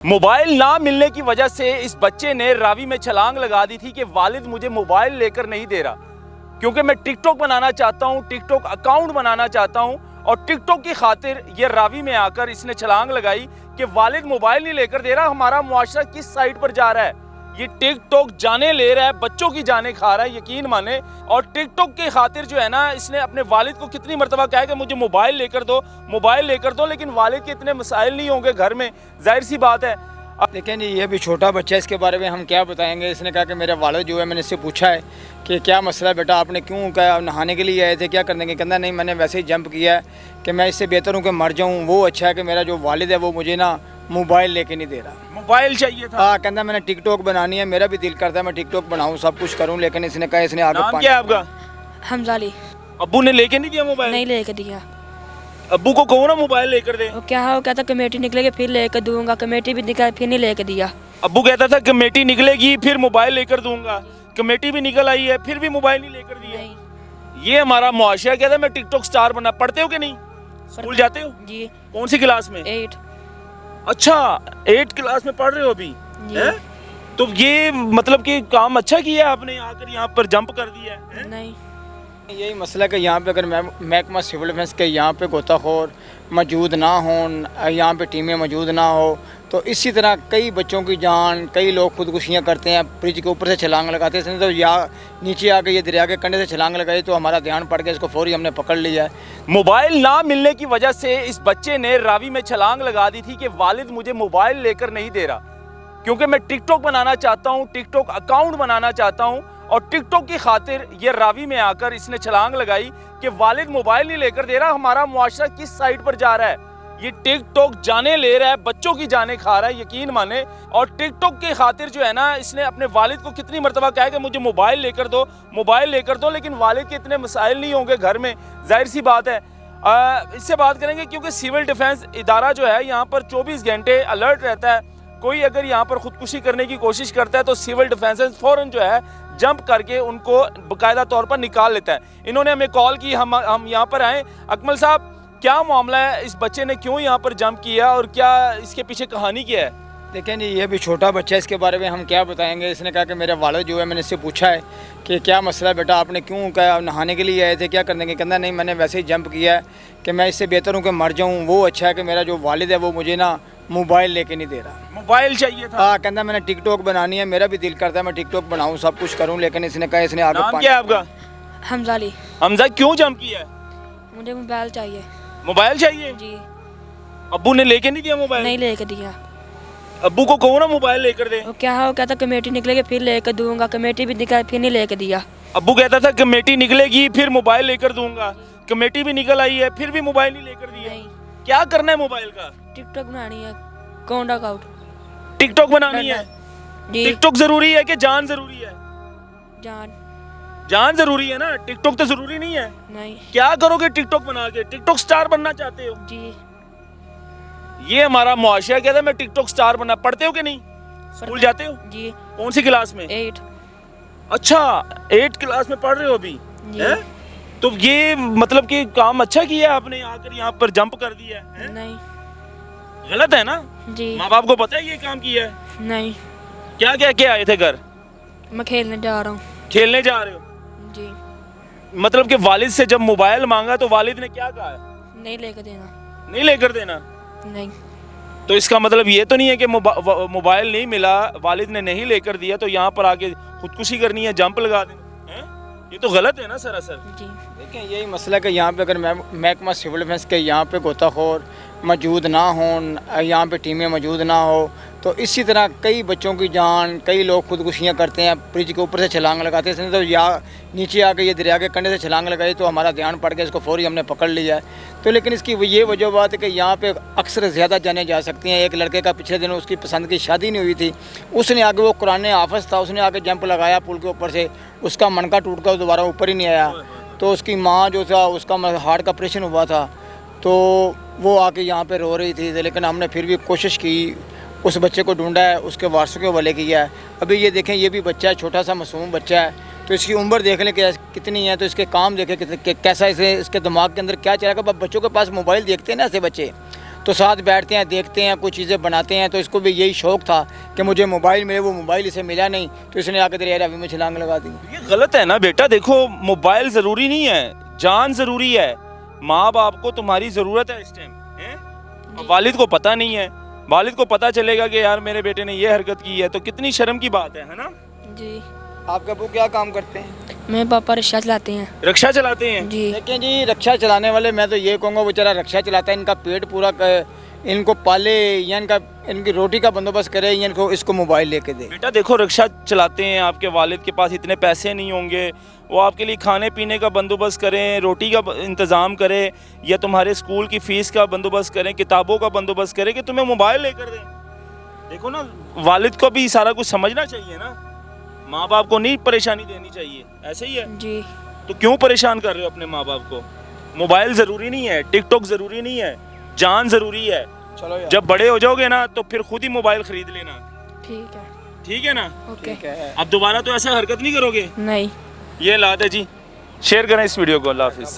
Mobile ना मिलने की वजह से इस बच्चे ने रावी में छलांग लगा दी थी कि वालिद मुझे मोबाइल लेकर नहीं दे रहा, क्योंकि मैं टिकटॉक बनाना चाहता हूं, टिकटॉक अकाउंट बनाना चाहता हूं। और टिकटॉक की खातिर ये रावी में आकर इसने छलांग लगाई कि वालिद मोबाइल नहीं लेकर दे रहा, हमारा मुआशरा किस साइड पर जा रहा है। ये टिकटॉक जाने ले रहा है, बच्चों की जाने खा रहा है, यकीन माने। और टिकटॉक की खातिर जो है ना, इसने अपने वालिद को कितनी मरतबा कहा कि मुझे मोबाइल लेकर दो, मोबाइल लेकर दो, लेकिन वालिद के इतने मसाइल नहीं होंगे घर में, जाहिर सी बात है। लेकिन ये भी छोटा बच्चा है, इसके बारे में हम क्या बताएंगे। इसने कहा कि मेरे वालिद जो है, मैंने इससे पूछा है कि क्या मसला है बेटा, आपने क्यों कहा, नहाने के लिए आए थे, क्या करने के। कहना नहीं, मैंने वैसे ही जंप किया है कि मैं इससे बेहतर हूँ कि मर जाऊँ। वो अच्छा है कि मेरा जो वालिद है वो मुझे ना मोबाइल लेके नहीं दे रहा, मोबाइल चाहिए था। हाँ, कहना मैंने टिकटॉक बनानी है, मेरा भी दिल करता है मैं टिकटॉक बनाऊँ, सब कुछ करूँ। लेकिन इसने कहा, इसने आगे नाम क्या है आपका? हमजा अली। अब्बू ने लेके नहीं दिया मोबाइल? नहीं लेकर दिया। अब्बू को कहो ना मोबाइल लेकर दे। वो क्या है, वो कहता कमेटी निकलेगी फिर लेकर दूंगा, कमेटी भी निकल फिर नहीं लेकर दिया। अब्बू कहता था कमेटी निकलेगी फिर मोबाइल लेकर दूंगा, कमेटी भी निकल आई है फिर भी मोबाइल नहीं लेकर दिया। नहीं। ये हमारा मुआशरा। कहता है मैं टिकटॉक स्टार बनना। पढ़ते हो कि नहीं? स्कूल जाते हो? जी। कौन सी क्लास में? 8। अच्छा, 8 क्लास में पढ़ रहे हो अभी है? तो ये मतलब कि काम अच्छा किया आपने, आकर यहाँ पर जंप कर दिया है? नहीं। यही मसला है कि यहाँ पे अगर महकमा सिविल डिफेंस के यहाँ पे गोताखोर मौजूद ना हों, यहाँ पे टीमें मौजूद ना हो, तो इसी तरह कई बच्चों की जान, कई लोग खुदकुशियाँ करते हैं, ब्रिज के ऊपर से छलांग लगाते हैं। तो या नीचे आके ये दरिया के कंढे से छलांग लगाई तो हमारा ध्यान पड़ गया, इसको फौरी हमने पकड़ लिया है। मोबाइल ना मिलने की वजह से इस बच्चे ने रावी में छलांग लगा दी थी कि वालिद मुझे मोबाइल लेकर नहीं दे रहा, क्योंकि मैं टिकटॉक बनाना चाहता हूँ, टिकटॉक अकाउंट बनाना चाहता हूँ। और टिकटॉक की खातिर ये रावी में आकर इसने छलांग लगाई कि वालिद मोबाइल नहीं लेकर दे रहा, हमारा मुआशरा किस साइड पर जा रहा है। ये टिकटॉक जाने ले रहा है, बच्चों की जाने खा रहा है, यकीन माने। और टिकटॉक की खातिर जो है ना, इसने अपने वालिद को कितनी मरतबा कहा कि मुझे मोबाइल लेकर दो, मोबाइल लेकर दो, लेकिन वालिद के इतने मसाइल नहीं होंगे घर में, जाहिर सी बात है। इससे बात करेंगे क्योंकि सिविल डिफेंस इदारा जो है यहाँ पर 24 घंटे अलर्ट रहता है। कोई अगर यहाँ पर खुदकुशी करने की कोशिश करता है तो सिविल डिफेंस फौरन जो है जंप करके उनको बाकायदा तौर पर निकाल लेता है। इन्होंने हमें कॉल की, हम यहाँ पर आए। अकमल साहब, क्या मामला है, इस बच्चे ने क्यों यहाँ पर जंप किया और क्या इसके पीछे कहानी क्या है? देखिए जी, ये भी छोटा बच्चा है, इसके बारे में हम क्या बताएंगे। इसने कहा कि मेरे वालिद जो है, मैंने इससे पूछा है कि क्या मसला है बेटा, आपने क्यों कहा, नहाने के लिए आए थे, क्या करने के। कहना नहीं, मैंने वैसे ही जंप किया है कि मैं इससे बेहतर हूँ कि मर जाऊँ। वो अच्छा है कि मेरा जो वालिद है वो मुझे ना मोबाइल लेके नहीं दे रहा, मोबाइल चाहिए था। हाँ, कहना मैंने टिकटॉक बनानी है, मेरा भी दिल करता है मैं टिकटॉक बनाऊँ, सब कुछ करूँ। लेकिन इसने कहा, इसने आगे नाम क्या है आपका? हमजा अली। हमजा, क्यों जंप किया है? मुझे मोबाइल चाहिए। मोबाइल चाहिए? जी। अब्बू ने लेके नहीं दिया मोबाइल? नहीं लेकर दिया। अब्बू को कहो ना मोबाइल लेकर दे। वो क्या है, वो कहता कमेटी निकलेगी फिर लेकर दूंगा, कमेटी भी निकल फिर नहीं लेकर दिया। अब्बू कहता था कमेटी निकलेगी फिर मोबाइल लेकर दूंगा, कमेटी भी निकल आई है फिर भी मोबाइल नहीं लेकर दिया। नहीं। क्या करना है मोबाइल का? टिकटॉक बनानी है, अकाउंट अकाउंट। टिकटॉक बनानी है? जी। टिकटॉक जरूरी है कि जान जरूरी है? जान। जान जरूरी है ना, टिकटॉक तो जरूरी नहीं है। नहीं। क्या करोगे टिकटॉक बना के? टिकटॉक स्टार बनना चाहते हो? जी। ये हमारा मुआशरा। कहता है मैं टिकटॉक स्टार बनना। पढ़ते हो कि नहीं? स्कूल जाते हो? जी। कौन सी क्लास में? 8। अच्छा, 8 क्लास में पढ़ रहे हो अभी जी। है? तो ये मतलब कि काम अच्छा किया आपने, आकर यहाँ पर जंप कर दिया है? नहीं। गलत है ना? जी। माँ बाप को पता है ये काम किया है? नहीं। क्या क्या क्या आए थे घर? मैं खेलने जा रहा हूँ। खेलने जा रहे हो? जी। मतलब कि वालिद से जब मोबाइल मांगा तो वालिद ने क्या कहा है? नहीं लेकर देना। नहीं लेकर देना? नहीं। तो इसका मतलब ये तो नहीं है कि मोबाइल नहीं मिला, वालिद ने नहीं लेकर दिया तो यहाँ पर आके खुदकुशी करनी है, जंप लगा देना है? ये तो गलत है ना सरासर। जी। देखिए, यही मसला है कि यहाँ पे अगर महकमा सिविल डिफेंस के यहाँ पे गोताखोर मौजूद ना हों, यहाँ पे टीमें मौजूद ना हो, तो इसी तरह कई बच्चों की जान, कई लोग खुदकुशियाँ करते हैं, ब्रिज के ऊपर से छलांग लगाते हैं। तो या नीचे आके ये दरिया के कंढे से छलांग लगाई तो हमारा ध्यान पड़ गया, इसको फौरी हमने पकड़ लिया है। तो लेकिन इसकी ये वजह बात है कि यहाँ पे अक्सर ज़्यादा जाने जा सकती हैं। एक लड़के का पिछले दिनों उसकी पसंद की शादी नहीं हुई थी, उसने आगे, वो कुरान हाफ़िज़ था, उसने आके जंप लगाया पुल के ऊपर से, उसका मनका टूट कर दोबारा ऊपर ही नहीं आया। तो उसकी माँ जो था, उसका हार्ट का ऑपरेशन हुआ था, तो वो आके यहाँ पे रो रही थी। लेकिन हमने फिर भी कोशिश की, उस बच्चे को ढूंढा है, उसके वारसों के हवाले किया है। अभी ये देखें, ये भी बच्चा है, छोटा सा मासूम बच्चा है, तो इसकी उम्र देख लें कितनी है, तो इसके काम देखें कैसा, इसके दिमाग के अंदर क्या चल रहा है। बच्चों के पास मोबाइल देखते हैं ना ऐसे बच्चे, तो साथ बैठते हैं, देखते हैं, कुछ चीज़ें बनाते हैं। तो इसको भी यही शौक़ था कि मुझे मोबाइल मिले, वो मोबाइल इसे मिला नहीं, तो इसने आकर तेरे रवि में छलांग लगा दी। ये गलत है ना बेटा। देखो मोबाइल ज़रूरी नहीं है, जान ज़रूरी है। माँ बाप को तुम्हारी ज़रूरत है इस टाइम, है? वालिद को पता नहीं है। वालिद को पता चलेगा कि यार मेरे बेटे ने ये हरकत की है तो कितनी शर्म की बात है ना? जी। आपके अबू क्या काम करते हैं? मेरे पापा रिक्शा चलाते हैं। रिक्शा चलाते हैं? जी। देखिए जी, रिक्शा चलाने वाले, मैं तो ये कहूँगा बेचारा रिक्शा चलाता है, इनका पेट पूरा इनको पाले या इनकी रोटी का बंदोबस्त करे या इनको इसको मोबाइल लेके दे। बेटा देखो रिक्शा चलाते हैं, आपके वालिद के पास इतने पैसे नहीं होंगे, वो आपके लिए खाने पीने का बंदोबस्त करें, रोटी का इंतज़ाम करें, या तुम्हारे स्कूल की फ़ीस का बंदोबस्त करें, किताबों का बंदोबस्त करें कि तुम्हें मोबाइल लेकर दें। देखो ना, वालिद को भी सारा कुछ समझना चाहिए ना। माँ बाप को नहीं परेशानी देनी चाहिए, ऐसे ही है। जी। तो क्यों परेशान कर रहे हो अपने माँ बाप को? मोबाइल ज़रूरी नहीं है, टिकटॉक ज़रूरी नहीं है, जान ज़रूरी है। चलो यार। जब बड़े हो जाओगे ना तो फिर खुद ही मोबाइल खरीद लेना, ठीक है। ठीक है ना? ओके। ठीक है। अब दोबारा तो ऐसा हरकत नहीं करोगे। नहीं। ये लात है जी। शेयर करें इस वीडियो को। अल्लाह हाफिज़।